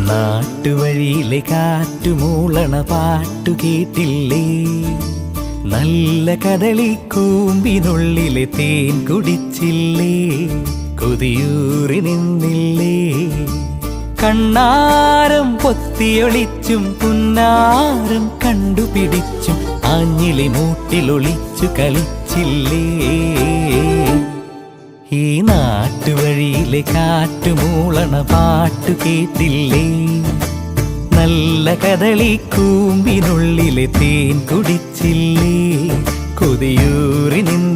നാട്ടുവഴിയിലെ കാറ്റുമൂളണ പാട്ടു കേട്ടില്ലേ? നല്ല കദളിക്കൂമ്പിനുള്ളിലെ തേൻ കുടിച്ചില്ലേ? കൊതിയൂറി നിന്നില്ലേ? കണ്ണാരം പൊത്തിയൊളിച്ചും പുന്നാരം കണ്ടുപിടിച്ചും ആഞ്ഞിലി മൂട്ടിലൊളിച്ചു കളിച്ചില്ലേ? ഈ നാട്ടുവഴിയിലെ കാറ്റുമൂളണ പാട്ടു കേട്ടില്ലേ? നല്ല കദളിക്കൂമ്പിനുള്ളിലെ തേൻ കുടിച്ചില്ലേ? കൊതിയൂറി നിന്നില്ലേ?